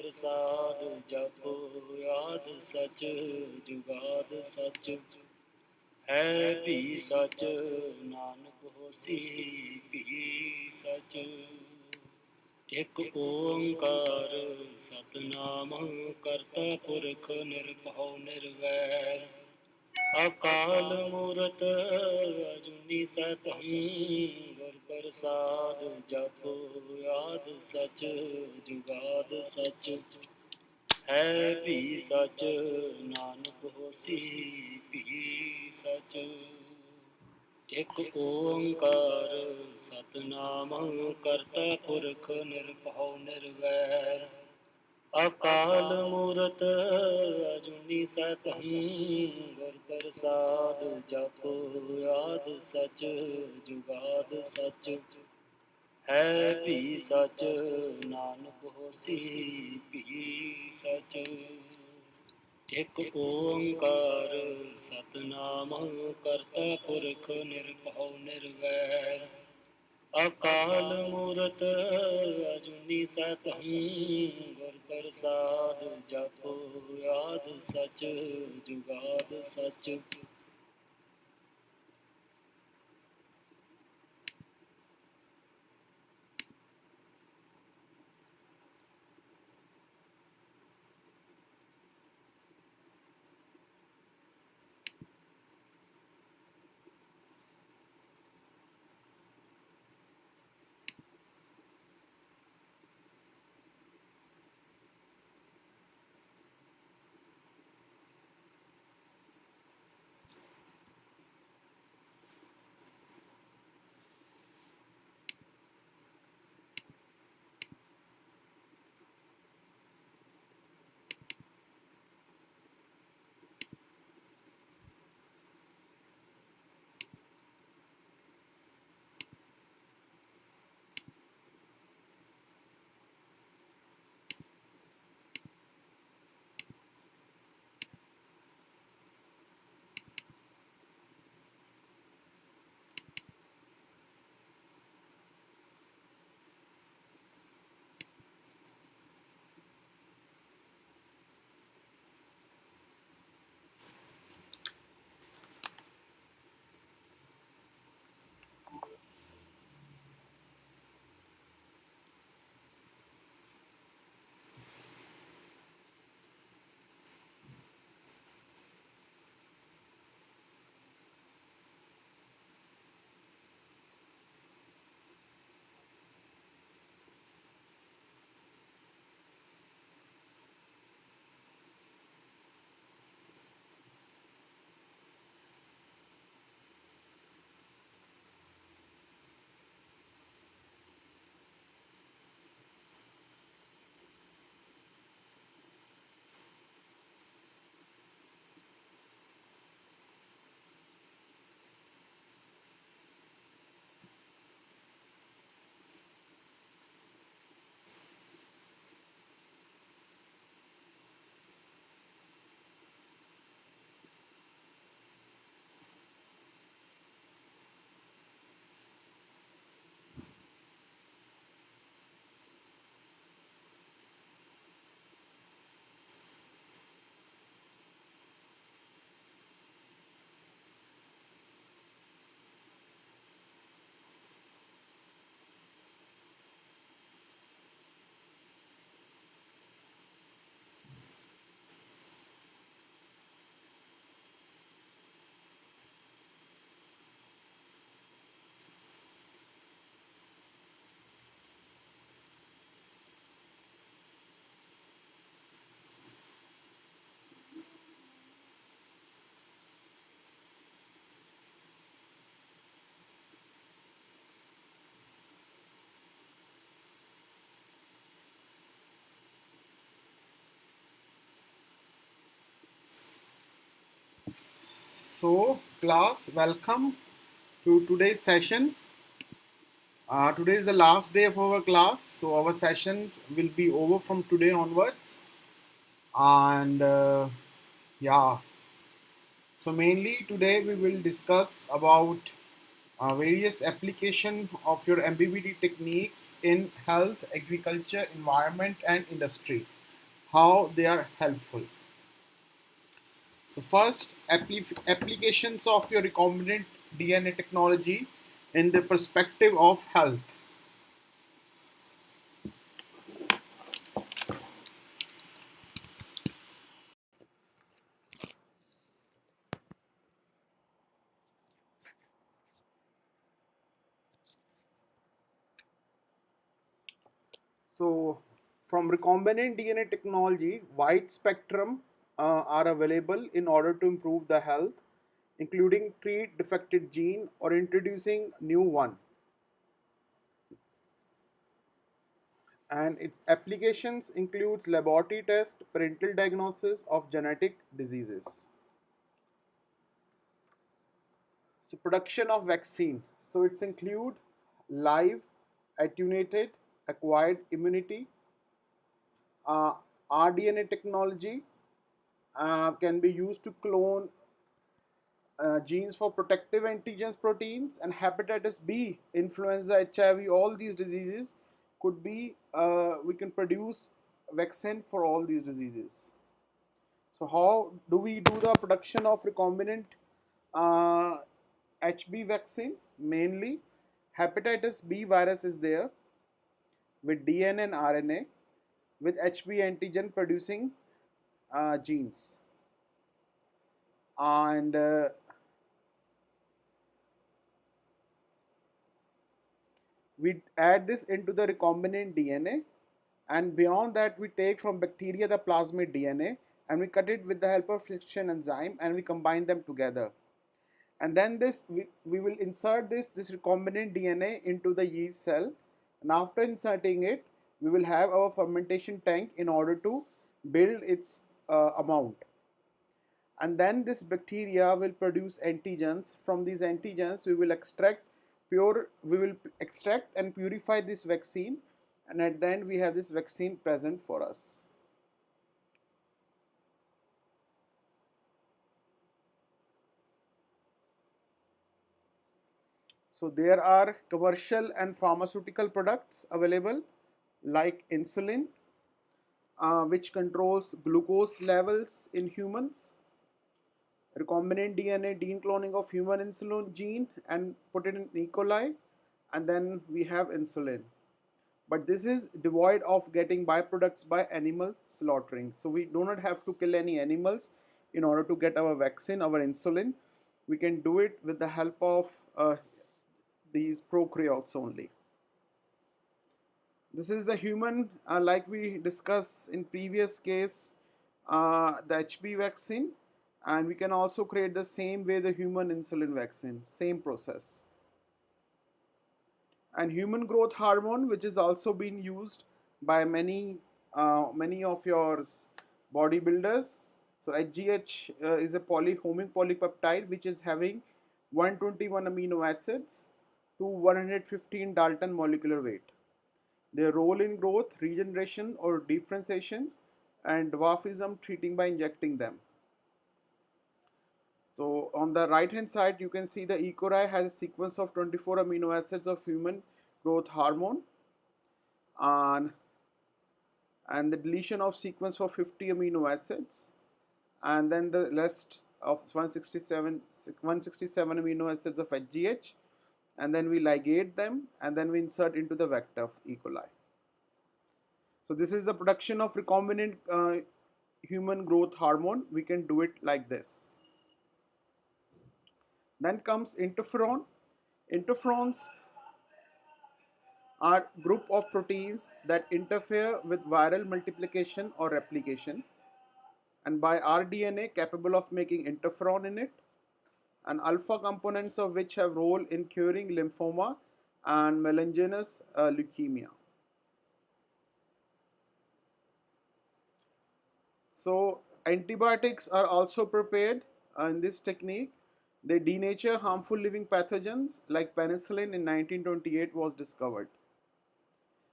ਪ੍ਰਸਾਦ ਜਪੋ ਆਦ ਸਚ ਜੁਗਾਦ ਸਚ ਹੈ ਵੀ ਸਚ ਨਾਨਕ ਹੋਸੀ ਵੀ ਸਚ। ਇਕ ਓੰਕਾਰ ਸਤਿਨਾਮ ਕਰਤਾ ਪੁਰਖ ਨਿਰਭਉ ਨਿਰਵੈਰ ਅਕਾਲ ਮੂਰਤ ਅਜੂਨੀ ਸੈਭੰ ਗੁਰ ਪ੍ਰਸਾਦ ਜਪੋ ਆਦ ਸਚ ਜੁਗਾਦ ਸਚ ਹੈ ਵੀ ਸਚ ਨਾਨਕ ਹੋਸੀ ਵੀ ਸਚ। ਇਕ ਓੰਕਾਰ ਸਤਿਨਾਮ ਕਰਤਾ ਪੁਰਖ ਨਿਰਭਉ ਨਿਰਵੈਰ ਅਕਾਲ ਮੂਰਤ ਅਜੂਨੀ ਸੈਭੰ ਗੁਰ ਪ੍ਰਸਾਦ ਜਪੋ ਆਦ ਸਚ ਜੁਗਾਦ ਸਚ ਹੈ ਵੀ ਸਚ ਨਾਨਕ ਹੋਸੀ ਵੀ ਸਚ। ਇਕ ਓੰਕਾਰ ਸਤਿਨਾਮ ਕਰਤਾ ਪੁਰਖ ਨਿਰਭਉ ਨਿਰਵੈਰ ਅਕਾਲ ਮੂਰਤ ਅਜੂਨੀ ਸੈਭੰ ਗੁਰ ਪ੍ਰਸਾਦ ਜਪੋ ਆਦ ਸਚ ਜੁਗਾਦ ਸਚ। So, class, welcome to today's session. Today is the last day of our class, so our sessions will be over from today onwards. And yeah, so mainly today we will discuss about various application of your MBBT techniques in health, agriculture, environment, and industry. how they are helpful. So first, applications of your recombinant DNA technology in the perspective of health. So from recombinant DNA technology, wide spectrum are available in order to improve the health, including treat defected gene or introducing new one. And its applications includes laboratory test, parental diagnosis of genetic diseases. So production of vaccine. So it's include live, attenuated, acquired immunity. Uh, rDNA technology can be used to clone genes for protective antigens proteins, and hepatitis B, influenza, HIV, all these diseases could be, we can produce vaccine for all these diseases. So how do we do the production of recombinant uh, HB vaccine? Mainly hepatitis B virus is there with DNA and RNA with HB antigen producing genes, and we add this into the recombinant DNA, and beyond that we take from bacteria the plasmid DNA and we cut it with the help of friction enzyme and we combine them together. And then we will insert this recombinant DNA into the yeast cell, and after inserting it we will have our fermentation tank in order to build its amount. And then this bacteria will produce antigens. From these antigens we will extract and purify this vaccine, and at the end we have this vaccine present for us. So there are commercial and pharmaceutical products available like insulin, which controls glucose levels in humans, recombinant DNA decloning of human insulin gene and put it in E. coli, and then we have insulin. But this is devoid of getting byproducts by animal slaughtering. So we do not have to kill any animals in order to get our vaccine, our insulin. We can do it with the help of these prokaryotes only. This is the human, like we discussed in previous case, the HB vaccine, and we can also create the same way the human insulin vaccine, same process. And human growth hormone, which is also being used by many of your bodybuilders. So HGH is a homing polypeptide which is having 121 amino acids to 115 Dalton molecular weight. Their role in growth, regeneration or differentiations, and dwarfism treating by injecting them. So on the right hand side you can see the E. coli has a sequence of 24 amino acids of human growth hormone, and the deletion of sequence for 50 amino acids, and then the rest of 167 amino acids of HGH, and then we ligate them and then we insert into the vector of E. coli. So this is the production of recombinant human growth hormone. We can do it like this. Then comes interferon. Interferons are group of proteins that interfere with viral multiplication or replication, and by rDNA capable of making interferon in it, and alpha components of which have role in curing lymphoma and melanginous leukemia. So antibiotics are also prepared in this technique. They denature harmful living pathogens like penicillin in 1928 was discovered.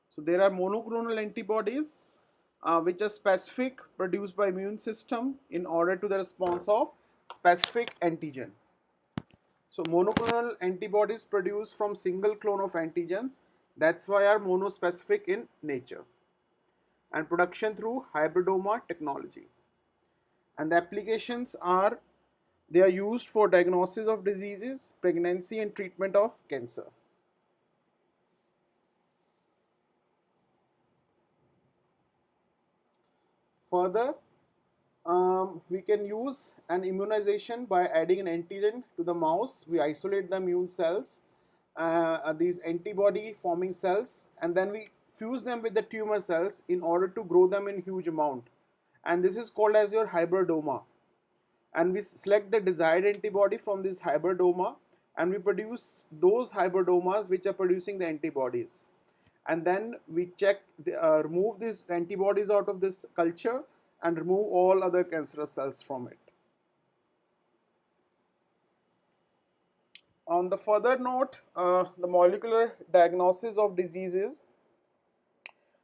So there are monoclonal antibodies which are specific, produced by immune system in order to the response of specific antigen. So monoclonal antibodies produced from single clone of antigens. That's why are monospecific in nature. and production through hybridoma technology. And the applications are, they are used for diagnosis of diseases, pregnancy, and treatment of cancer. Further, we can use an immunization by adding an antigen to the mouse. We isolate the immune cells, these antibody forming cells, and then we fuse them with the tumor cells in order to grow them in huge amount. And this is called as your hybridoma. And we select the desired antibody from this hybridoma, and we produce those hybridomas which are producing the antibodies. And then we check, remove these antibodies out of this culture and remove all other cancerous cells from it. On the further note, the molecular diagnosis of diseases.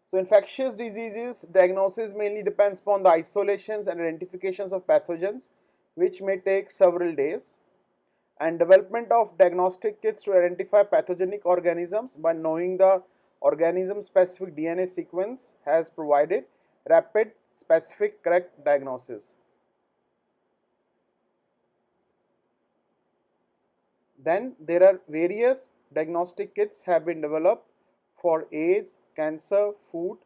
So infectious diseases diagnosis mainly depends upon the isolations and identifications of pathogens, which may take several days. And development of diagnostic kits to identify pathogenic organisms by knowing the organism specific DNA sequence has provided rapid, specific, correct diagnosis. Then there are various diagnostic kits have been developed for AIDS, cancer, food,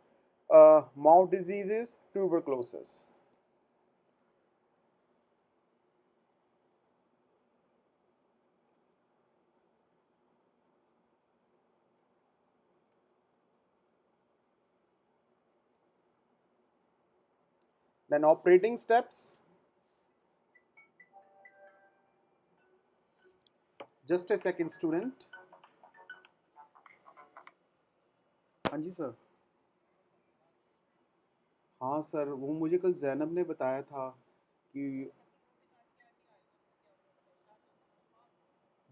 mouth diseases, tuberculosis. Then operating steps. Just a second, student. हाँ जी sir. हाँ sir, वो मुझे कल जैनब ने बताया था कि.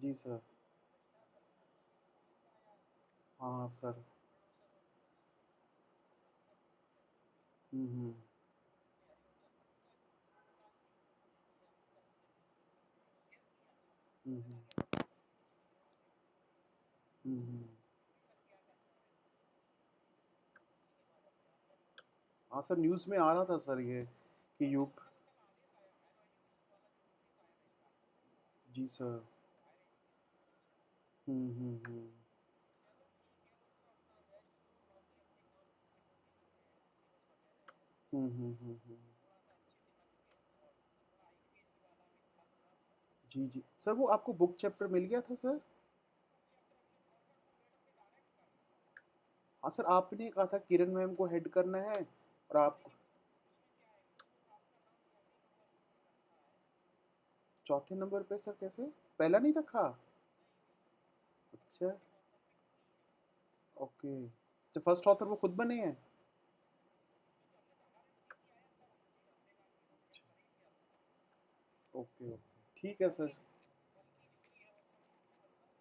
जी सर. हाँ सर. हम्म. हम्म. हम्म. हाँ सर, न्यूज़ में आ रहा था सर ये कि यूप. जी सर. हम्म. हम्म. जी जी सर, वो आपको बुक चैप्टर मिल गया था सर. हाँ सर, आपने कहा था किरण मैम को हेड करना है और आप. चौथे नंबर पे सर कैसे? पहला नहीं रखा? अच्छा. ओके. तो फर्स्ट ऑथर वो खुद बने हैं? Okay okay. ठीक है सर.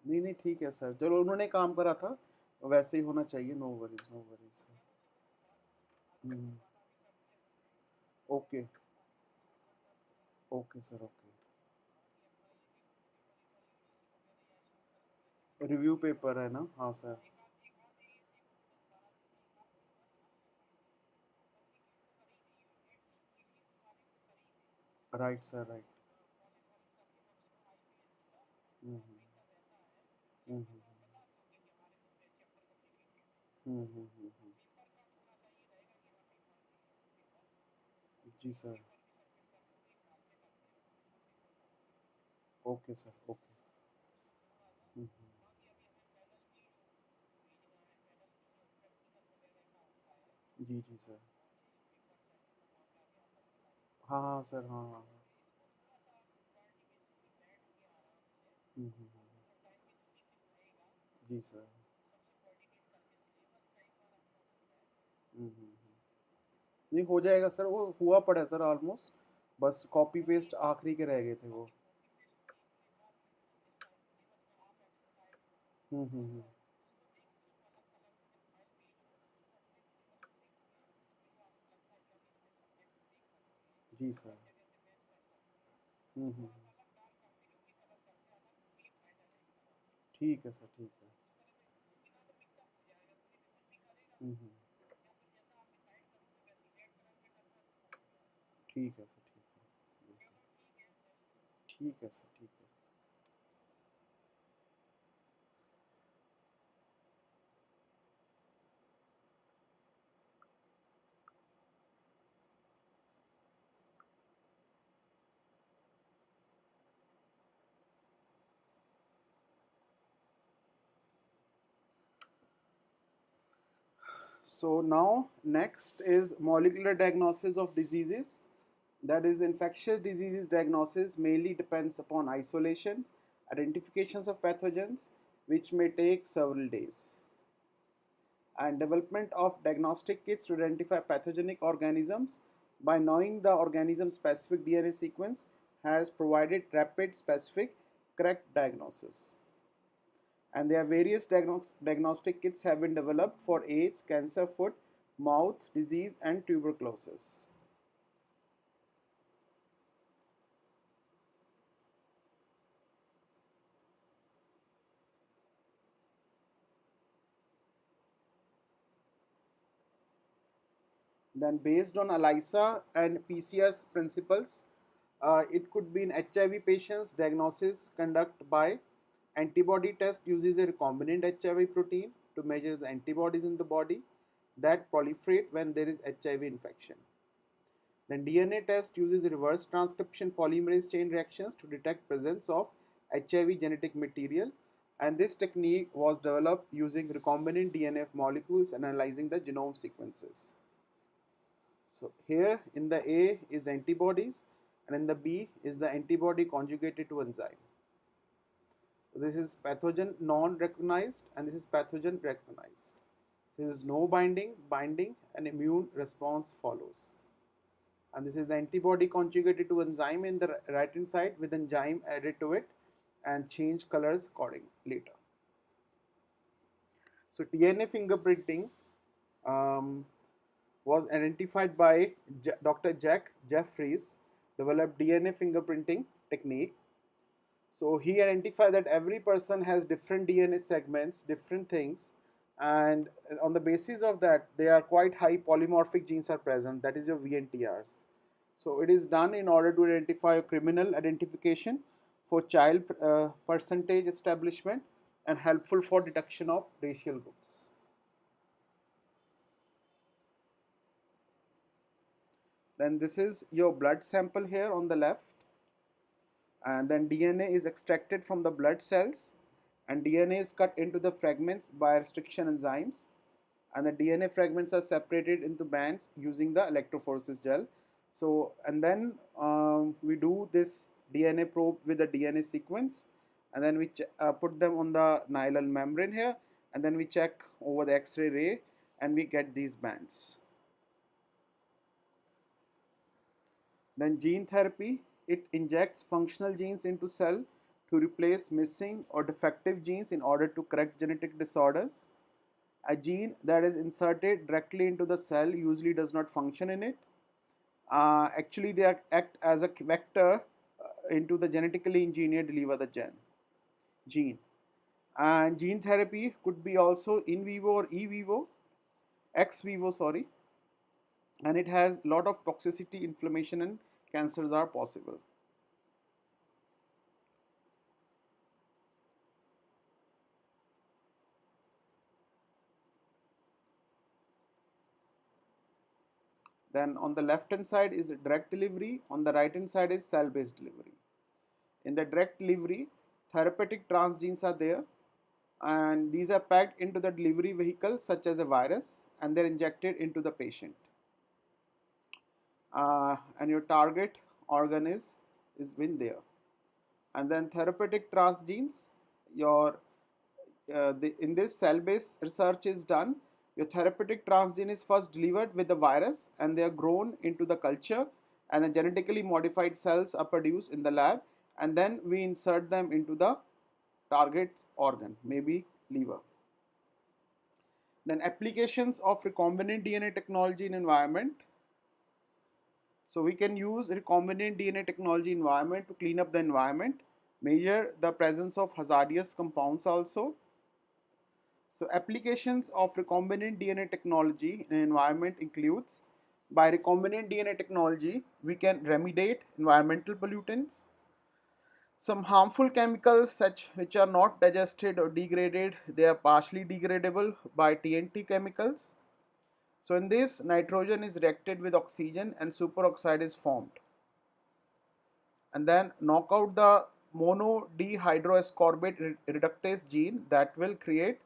नहीं नहीं, ठीक है सर, चलो उन्होंने काम करा था, वैसे ही होना चाहिए. No worries, no worries. Hmm. Okay. Okay sir. Okay. Review paper है ना? हाँ sir. Right sir, right. Hmm. Hmm. जी sir. Okay sir. Okay. Hmm. जी जी सर. हाँ हाँ सर. हाँ हाँ हाँ. जी सर. नहीं, हो जाएगा सर, वो हुआ पड़ा है सर ऑलमोस्ट. बस कॉपी पेस्ट आखिरी के रह गए थे वो. हम्म. जी सर. हम्म. ठीक है सर, ठीक है. हम्म. ठीक है सर, ठीक है सर, ठीक है sir. So now next is molecular diagnosis of diseases. That is, infectious diseases diagnosis mainly depends upon isolation, identifications of pathogens, which may take several days, and development of diagnostic kits to identify pathogenic organisms by knowing the organism specific DNA sequence has provided rapid, specific, correct diagnosis. And there are various diagnostic kits have been developed for AIDS, cancer, foot, mouth disease, and tuberculosis. Then, based on ELISA and PCR's principles, it could be in HIV patients. Diagnosis conducted by antibody test uses a recombinant HIV protein to measure the antibodies in the body that proliferate when there is HIV infection. Then DNA test uses reverse transcription polymerase chain reactions to detect presence of HIV genetic material, and this technique was developed using recombinant DNA molecules and analyzing the genome sequences. So here in the A is antibodies and in the B is the antibody conjugated to enzyme. This is pathogen non-recognized and this is pathogen recognized. This is no binding, binding, and immune response follows. And this is the antibody conjugated to enzyme in the right hand side with enzyme added to it and change colors according later. So DNA fingerprinting um, was identified by Dr. Jack Jeffries, developed DNA fingerprinting technique. So he identified that every person has different DNA segments, different things, and on the basis of that, they are quite high polymorphic genes are present. That is your VNTRs. So it is done in order to identify a criminal identification for child percentage establishment and helpful for detection of racial groups. Then this is your blood sample here on the left, and then DNA is extracted from the blood cells and DNA is cut into the fragments by restriction enzymes, and the DNA fragments are separated into bands using the electrophoresis gel. So and then we do this DNA probe with the DNA sequence, and then we put them on the nylon membrane here, and then we check over the X-ray ray and we get these bands. Then gene therapy, it injects functional genes into cell to replace missing or defective genes in order to correct genetic disorders. A gene that is inserted directly into the cell usually does not function in it. Actually, they act as a vector into the genetically engineered deliver the gene. And gene therapy could be also in vivo or ex vivo, sorry, and it has a lot of toxicity, inflammation, and cancers are possible. Then on the left hand side is direct delivery, on the right hand side is cell based delivery. In the direct delivery, therapeutic transgenes are there, and these are packed into the delivery vehicle such as a virus and they're injected into the patient. And your target organ is been there. And then therapeutic transgenes, your in this cell-based research is done. Your therapeutic transgene is first delivered with the virus and they are grown into the culture, and the genetically modified cells are produced in the lab, and then we insert them into the target organ, maybe liver. Then applications of recombinant DNA technology in environment. So we can use recombinant DNA technology environment to clean up the environment, measure the presence of hazardous compounds also. So applications of recombinant DNA technology in environment includes By recombinant DNA technology, we can remediate environmental pollutants. Some harmful chemicals, such which are not digested or degraded, they are partially degradable by TNT chemicals. So in this, nitrogen is reacted with oxygen and superoxide is formed. And then knock out the monodehydroascorbate reductase gene that will create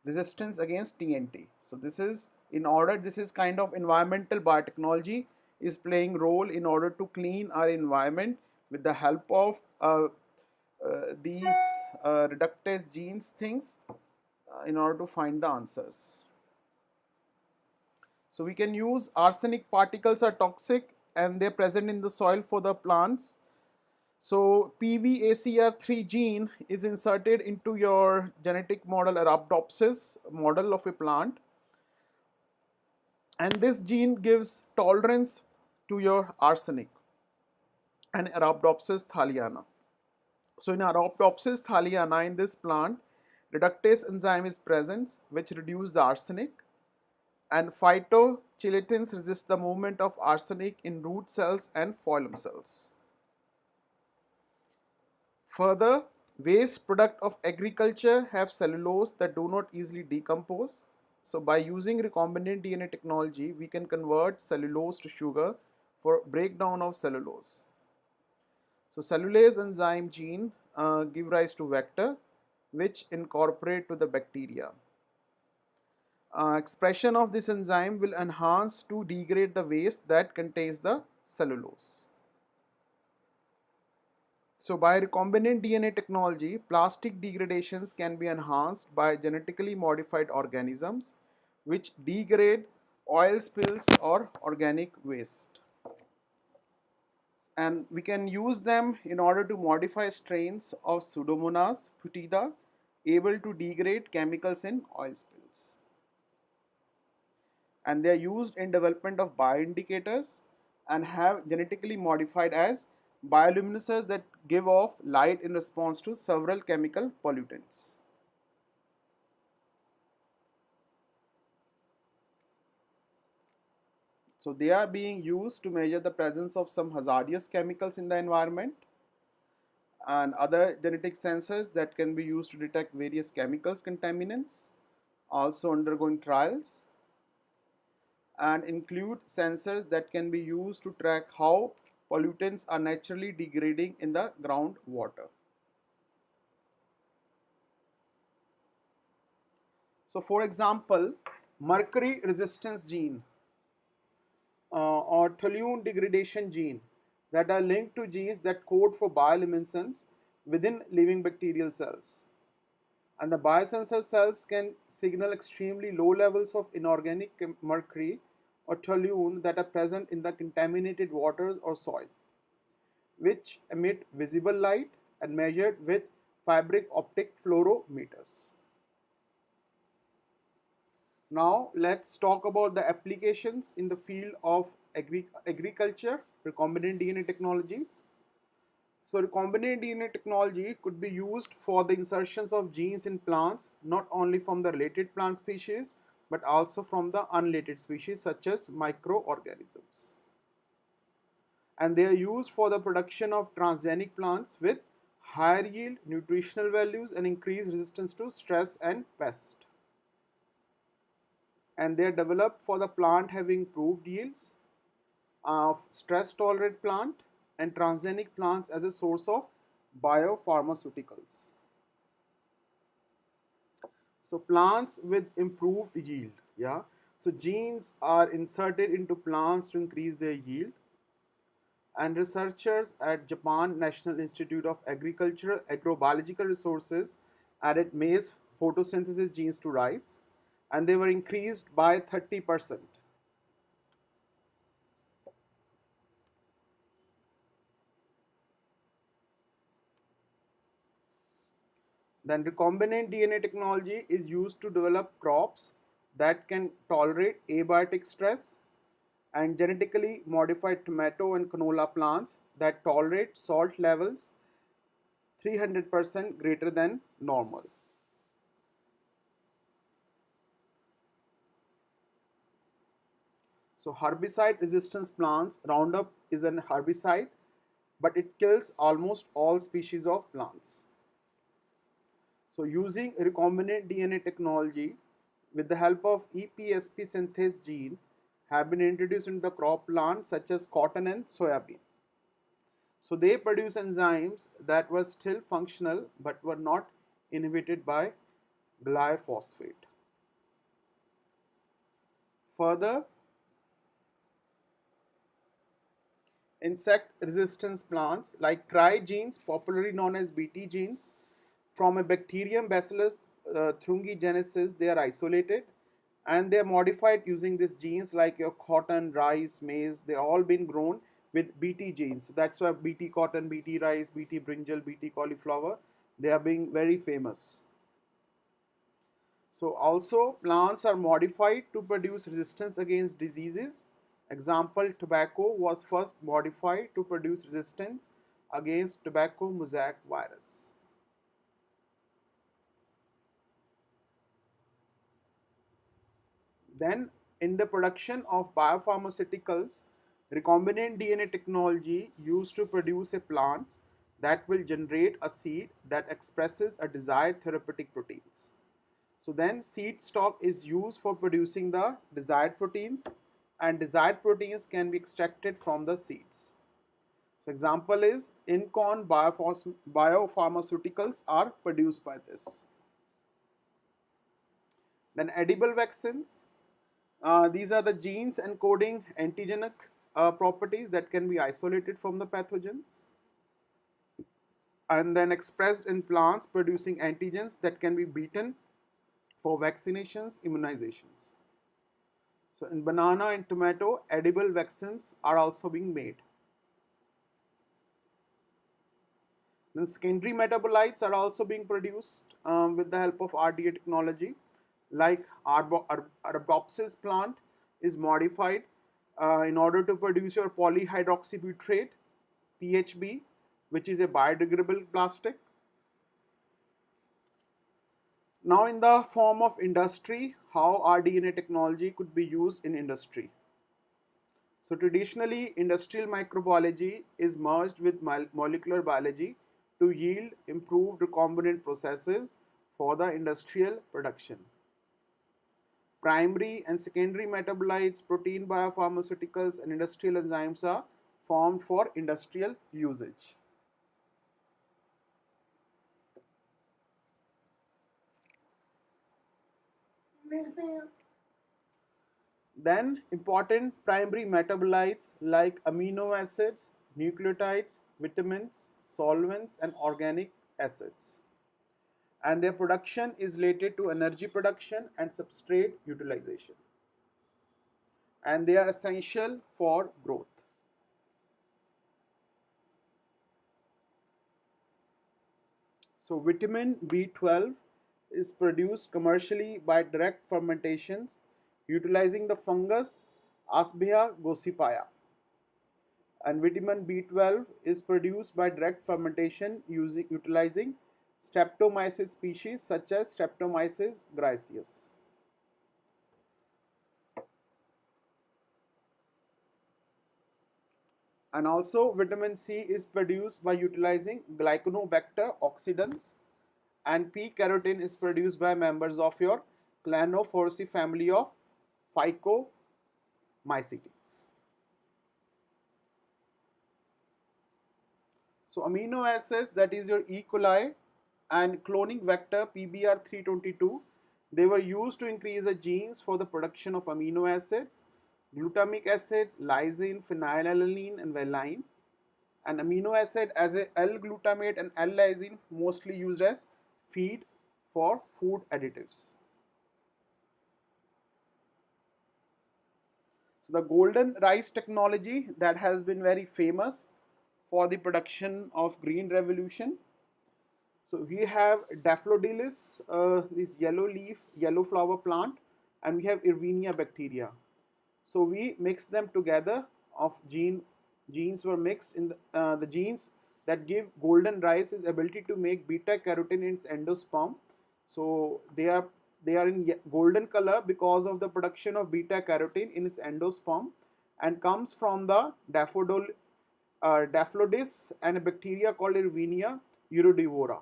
resistance against TNT. So this is this is kind of environmental biotechnology is playing role in order to clean our environment with the help of these reductase genes things in order to find the answers. So we can use arsenic particles are toxic and they're present in the soil for the plants. So PVACR3 gene is inserted into your genetic model Arabidopsis model of a plant, and this gene gives tolerance to your arsenic and Arabidopsis thaliana. So in Arabidopsis thaliana in this plant, reductase enzyme is present which reduces the arsenic, and phytochelatins resist the movement of arsenic in root cells and phloem cells. Further, waste product of agriculture have cellulose that do not easily decompose. So by using recombinant DNA technology, we can convert cellulose to sugar for breakdown of cellulose. So cellulase enzyme gene give rise to vector which incorporate to the bacteria. Expression of this enzyme will enhance to degrade the waste that contains the cellulose. So by recombinant DNA technology, plastic degradations can be enhanced by genetically modified organisms which degrade oil spills or organic waste. And we can use them in order to modify strains of Pseudomonas putida able to degrade chemicals in oil spills. And they are used in development of bioindicators and have genetically modified as bioluminescers that give off light in response to several chemical pollutants. So they are being used to measure the presence of some hazardous chemicals in the environment, and other genetic sensors that can be used to detect various chemicals contaminants also undergoing trials, and include sensors that can be used to track how pollutants are naturally degrading in the groundwater. So for example, mercury resistance gene or toluene degradation gene that are linked to genes that code for bioluminescence within living bacterial cells. And the biosensor cells can signal extremely low levels of inorganic mercury or toluene that are present in the contaminated waters or soil, which emit visible light and measured with fiber optic fluorometers. Now let's talk about the applications in the field of agriculture, recombinant DNA technologies. So recombinant DNA technology could be used for the insertions of genes in plants, not only from the related plant species, but also from the unrelated species such as microorganisms. And they are used for the production of transgenic plants with higher yield, nutritional values, and increased resistance to stress and pest. And they are developed for the plant having improved yields of stress tolerant plant and transgenic plants as a source of biopharmaceuticals. So plants with improved yield, yeah. So genes are inserted into plants to increase their yield, and researchers at Japan National Institute of Agricultural Agrobiological Resources added maize photosynthesis genes to rice, and they were increased by 30%. Then recombinant DNA technology is used to develop crops that can tolerate abiotic stress, and genetically modified tomato and canola plants that tolerate salt levels 300% greater than normal. So herbicide resistance plants, Roundup is an herbicide, but it kills almost all species of plants. So using recombinant DNA technology with the help of EPSP synthase gene have been introduced into the crop plants such as cotton and soybean. So they produce enzymes that were still functional but were not inhibited by glyphosate. Further, insect resistance plants like cry genes, popularly known as BT genes, from a bacterium Bacillus thuringiensis, they are isolated and they are modified using these genes like your cotton, rice, maize. They are all been grown with BT genes. So that's why BT cotton, BT rice, BT brinjal, BT cauliflower, they are being very famous. So also plants are modified to produce resistance against diseases. Example, tobacco was first modified to produce resistance against tobacco mosaic virus. Then in the production of biopharmaceuticals, recombinant DNA technology used to produce a plant that will generate a seed that expresses a desired therapeutic proteins. So then seed stock is used for producing the desired proteins and desired proteins can be extracted from the seeds. So example is in corn biopharmaceuticals are produced by this. Then edible vaccines. These are the genes encoding antigenic properties that can be isolated from the pathogens and then expressed in plants producing antigens that can be beaten for vaccinations, immunizations. So in banana and tomato, edible vaccines are also being made. Then secondary metabolites are also being produced with the help of RDA technology. Like Arabidopsis plant is modified in order to produce your polyhydroxybutyrate, PHB, which is a biodegradable plastic. Now in the form of industry, how rDNA technology could be used in industry. So traditionally, industrial microbiology is merged with molecular biology to yield improved recombinant processes for the industrial production. Primary and secondary metabolites, protein biopharmaceuticals, and industrial enzymes are formed for industrial usage. Then important primary metabolites like amino acids, nucleotides, vitamins, solvents, and organic acids. And their production is related to energy production and substrate utilization. And they are essential for growth. So vitamin B12 is produced commercially by direct fermentations utilizing the fungus Asbea gossypia. And vitamin B12 is produced by direct fermentation utilizing Streptomyces species such as Streptomyces griseus. And also vitamin C is produced by utilizing glycanobacter oxidans and P carotene is produced by members of your Clanoforce family of phycomycetines. So amino acids, that is your E. coli and cloning vector PBR322, they were used to increase the genes for the production of amino acids, glutamic acids, lysine, phenylalanine, and valine. An amino acid as a L-glutamate and L-lysine mostly used as feed for food additives. So the golden rice technology that has been very famous for the production of green revolution. So we have Daffodilus, this yellow leaf, yellow flower plant, and we have Erwinia bacteria. So we mix them together. Of genes were mixed in the genes that give golden rice is ability to make beta carotene in its endosperm. So they are they are in golden color because of the production of beta carotene in its endosperm, and comes from the Daphlodes and a bacteria called Irvinia uridivora.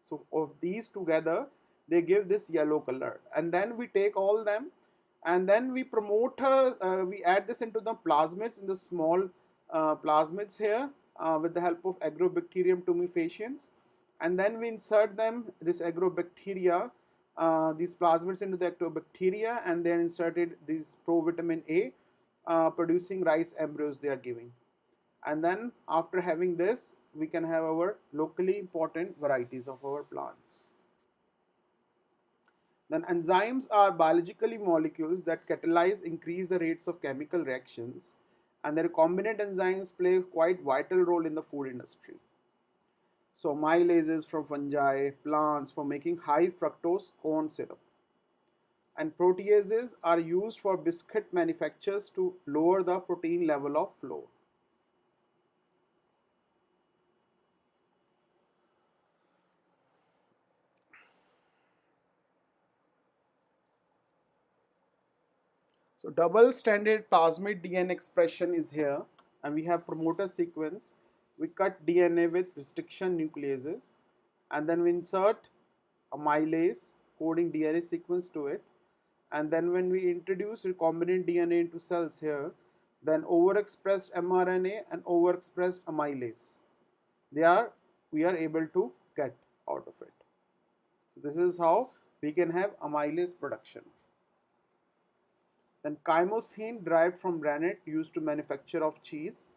So of these together, they give this yellow color. And then we take all them, and then we we add this into the plasmids, in the small plasmids here, with the help of Agrobacterium tumefaciens. And then we insert them, this agrobacteria, these plasmids into the agrobacteria, and then inserted this provitamin A, producing rice embryos they are giving. And then after having this, we can have our locally important varieties of our plants. Then enzymes are biologically molecules that catalyze, increase the rates of chemical reactions, and their recombinant enzymes play quite vital role in the food industry. So amylases from fungi, plants for making high fructose corn syrup. And proteases are used for biscuit manufacturers to lower the protein level of flour. So double-stranded plasmid DNA expression is here, and we have promoter sequence. We cut DNA with restriction nucleases, and then we insert amylase coding DNA sequence to it. And then when we introduce recombinant DNA into cells here, then overexpressed mRNA and overexpressed amylase, they are we are able to get out of it. So this is how we can have amylase production. Then chymosin derived from rennet used to manufacture of cheese,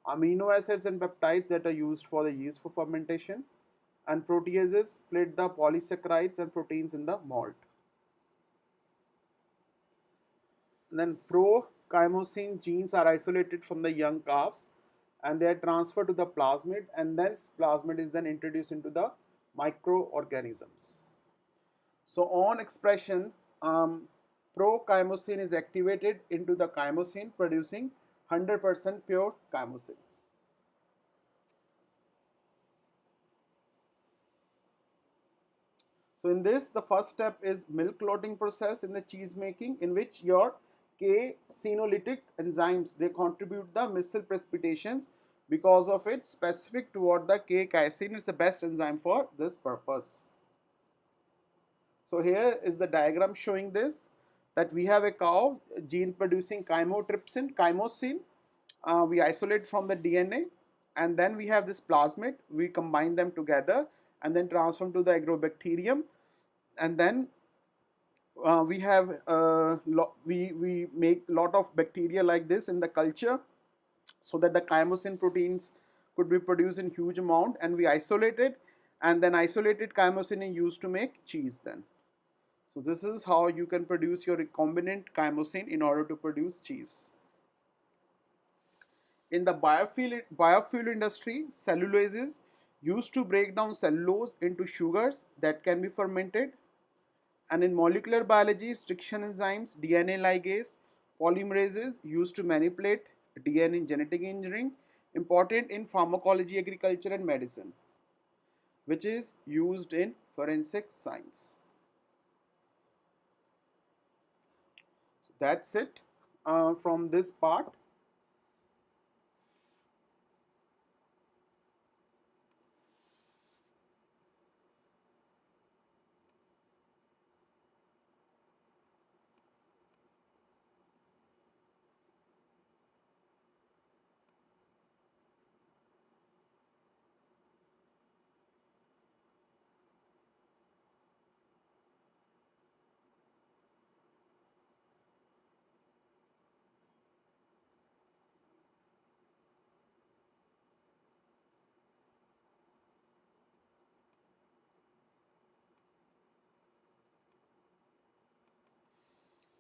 amino acids and peptides that are used for the yeast for fermentation, and proteases split the polysaccharides and proteins in the malt. And then pro-chymosin genes are isolated from the young calves, and they are transferred to the plasmid, and then plasmid is then introduced into the microorganisms. So on expression, pro-chymosin is activated into the chymosin, producing 100% pure chymosin. So in this, the first step is milk clotting process in the cheese making, in which your K-senolytic enzymes, they contribute the micelle precipitations. Because of it, specific toward the K-casein is the best enzyme for this purpose. So here is the diagram showing this, that we have a cow gene producing chymosin. We isolate from the DNA, and then we have this plasmid. We combine them together and then transform to the agrobacterium, and then we make lot of bacteria like this in the culture, so that the chymosin proteins could be produced in huge amount, and we isolate it, and then isolated chymosin is used to make cheese then. So this is how you can produce your recombinant chymosin in order to produce cheese. In the biofuel industry, cellulose is used to break down cellulose into sugars that can be fermented. And in molecular biology, restriction enzymes, DNA ligase, polymerases used to manipulate DNA in genetic engineering, important in pharmacology, agriculture, and medicine, which is used in forensic science. So that's it from this part.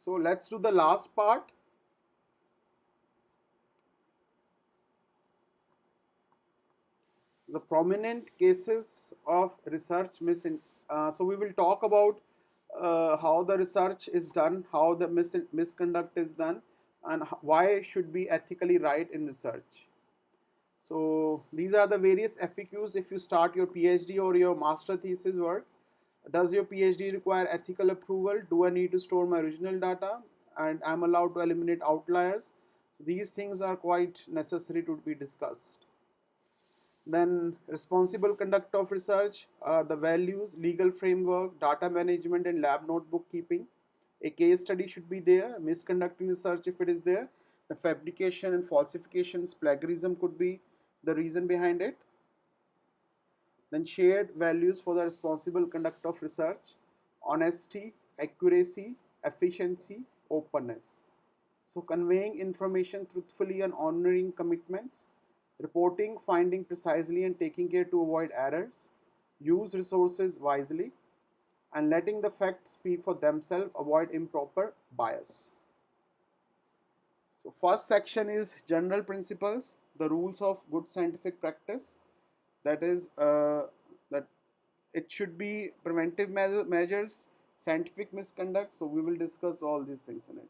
So let's do the last part. The prominent cases of research so we will talk about how the research is done, how the misconduct is done, and why should be ethically right in research. So these are the various FAQs if you start your PhD or your master thesis work. Does your PhD require ethical approval? Do I need to store my original data? And I'm allowed to eliminate outliers. These things are quite necessary to be discussed. Then responsible conduct of research, the values, legal framework, data management, and lab notebook keeping. A case study should be there. Misconducting research, if it is there, the fabrication and falsifications, plagiarism could be the reason behind it. Then shared values for the responsible conduct of research: honesty, accuracy, efficiency, openness. So conveying information truthfully and honoring commitments, reporting, finding precisely and taking care to avoid errors, use resources wisely, and letting the facts speak for themselves, avoid improper bias. So first section is general principles, the rules of good scientific practice. That is that it should be preventive measures, scientific misconduct. So we will discuss all these things in it.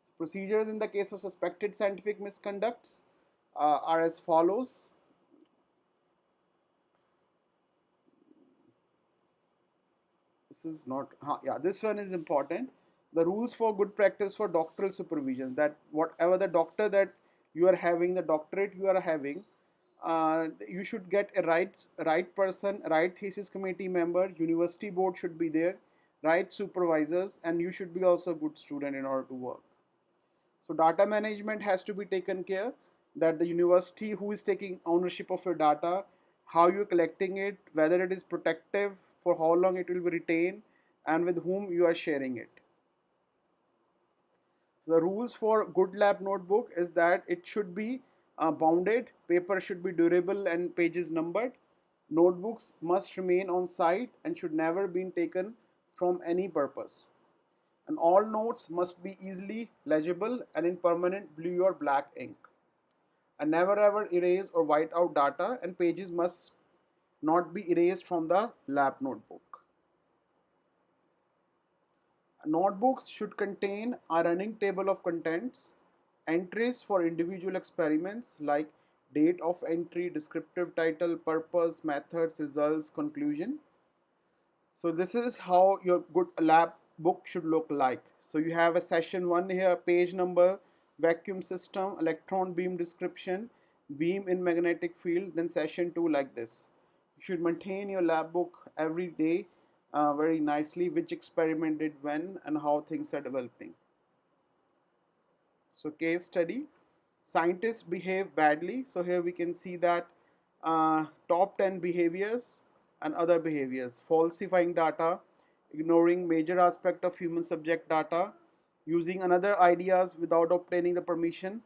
So procedures in the case of suspected scientific misconducts are as follows. This is not, yeah, this one is important. The rules for good practice for doctoral supervision, that whatever the doctor that you are having, the doctorate you are having, you should get a right person, right thesis committee member, university board should be there, right supervisors, and you should be also a good student in order to work. So data management has to be taken care, that the university who is taking ownership of your data, how you're collecting it, whether it is protective, for how long it will be retained, and with whom you are sharing it. The rules for good lab notebook is that it should be bounded, paper should be durable and pages numbered. Notebooks must remain on site and should never be taken from any purpose. And all notes must be easily legible and in permanent blue or black ink. And never ever erase or white out data, and pages must not be erased from the lab notebook. Notebooks should contain a running table of contents, entries for individual experiments like date of entry, descriptive title, purpose, methods, results, conclusion. So this is how your good lab book should look like. So you have a session 1 here, page number, vacuum system, electron beam description, beam in magnetic field, then session 2 like this. You should maintain your lab book every day very nicely, which experiment did when and how things are developing. So case study, scientists behave badly. So here we can see that top 10 behaviors and other behaviors: falsifying data, ignoring major aspect of human subject data, using another ideas without obtaining the permission,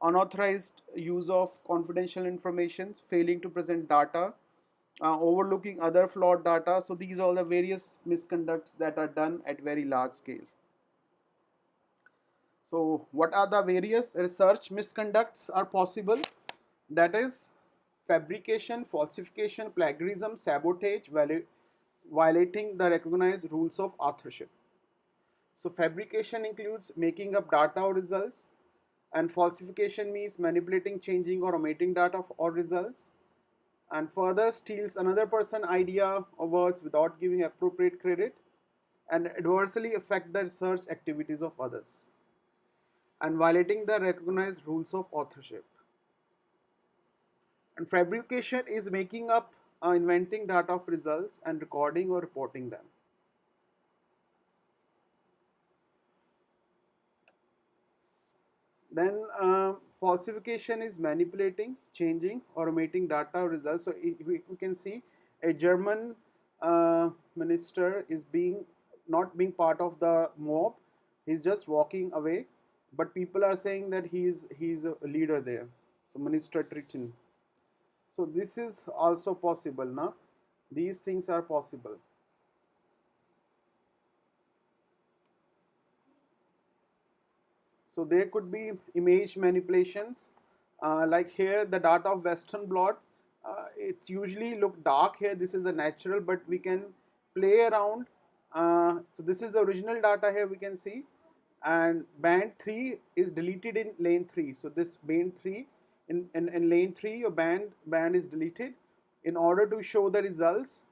unauthorized use of confidential information, failing to present data, overlooking other flawed data. So these are all the various misconducts that are done at very large scale. So what are the various research misconducts are possible? That is fabrication, falsification, plagiarism, sabotage, violating the recognized rules of authorship. So fabrication includes making up data or results, and falsification means manipulating, changing, or omitting data or results, and further steals another person's idea or words without giving appropriate credit, and adversely affect the research activities of others, and violating the recognized rules of authorship. And fabrication is making up, inventing data of results and recording or reporting them. Then falsification is manipulating, changing, or omitting data or results. So we can see a German minister is being not being part of the mob. He's just walking away, but people are saying that he's a leader there. So Minister Triton. So this is also possible, now. These things are possible. So there could be image manipulations, like here the data of Western blot. It's usually look dark here. This is the natural, but we can play around. So this is the original data here we can see, and band 3 is deleted in lane 3. So this band 3 in lane 3, your band is deleted in order to show the results,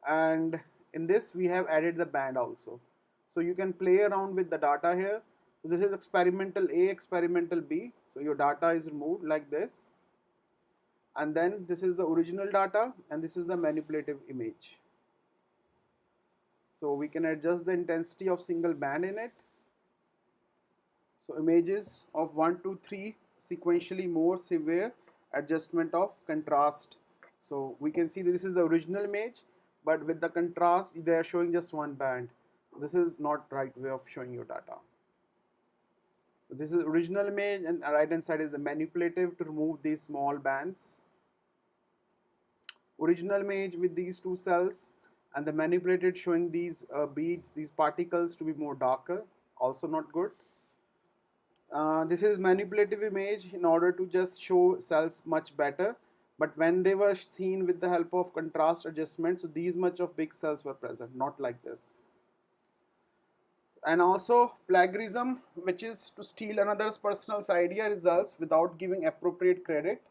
and in this we have added the band also. So you can play around with the data here. So this is experimental A, experimental B. So your data is removed like this, and then this is the original data, and this is the manipulative image. So we can adjust the intensity of single band in it. So images of 1, 2, 3 sequentially more severe adjustment of contrast. So we can see this is the original image, but with the contrast they are showing just one band. This is not right way of showing your data. This is original image, and right hand side is the manipulative to remove these small bands. Original image with these two cells, and the manipulated showing these beads, these particles to be more darker, also not good. This is manipulative image in order to just show cells much better, but when they were seen with the help of contrast adjustment, so these much of big cells were present, not like this. And also plagiarism, which is to steal another's personal idea results without giving appropriate credit.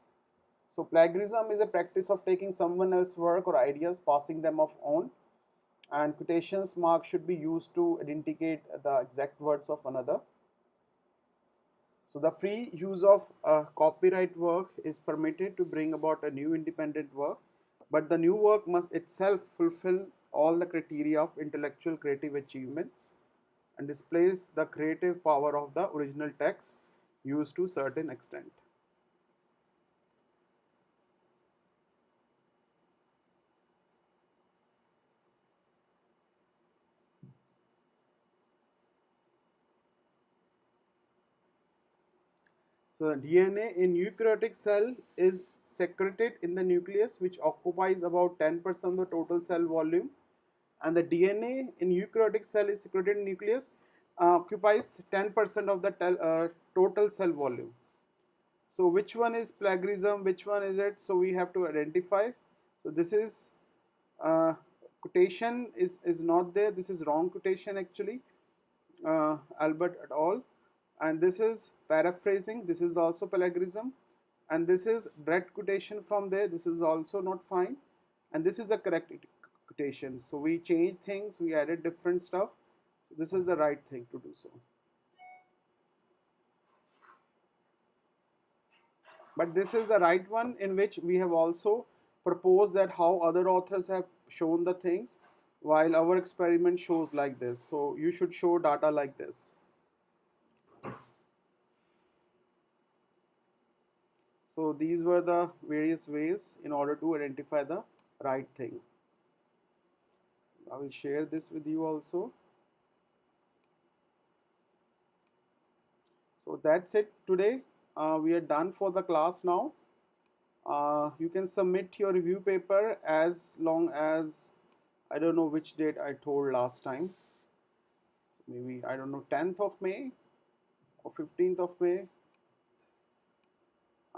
So plagiarism is a practice of taking someone else's work or ideas, passing them off on, and quotations mark should be used to indicate the exact words of another. So the free use of copyright work is permitted to bring about a new independent work, but the new work must itself fulfill all the criteria of intellectual creative achievements and displays the creative power of the original text used to a certain extent. So DNA in eukaryotic cell is secreted in the nucleus, which occupies about 10% of the total cell volume, and the DNA in eukaryotic cell is secreted in nucleus, occupies 10% of the total cell volume. So which one is plagiarism, which one is it? So we have to identify. So this is quotation is not there. This is wrong quotation actually, Albert et al. And this is paraphrasing. This is also plagiarism. And this is direct quotation from there. This is also not fine. And this is the correct quotation. So we changed things. We added different stuff. So this is the right thing to do so. But this is the right one in which we have also proposed that how other authors have shown the things, while our experiment shows like this. So you should show data like this. So these were the various ways in order to identify the right thing. I will share this with you also. So that's it today. We are done for the class now. You can submit your review paper as long as, I don't know which date I told last time. Maybe, I don't know, 10th of May or 15th of May.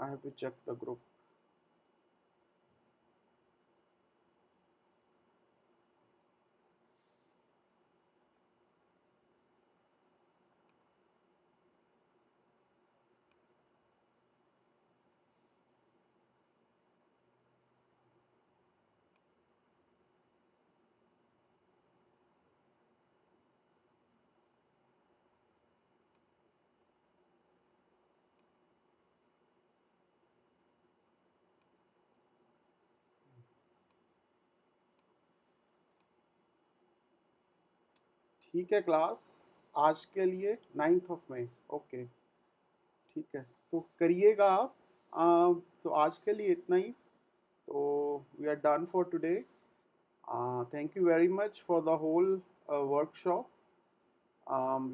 I have to check the group. ठीक है class, आज के लिए 9th of May. Okay, ठीक है, तो करिएगा आप. सो आज के लिए इतना ही. तो we are done for today. Thank you very much for the whole workshop.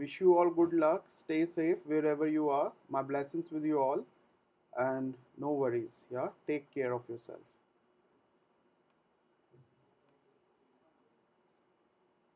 Wish you all good luck. Stay safe wherever you are. My blessings with you all. And no worries. Yeah, take care of yourself.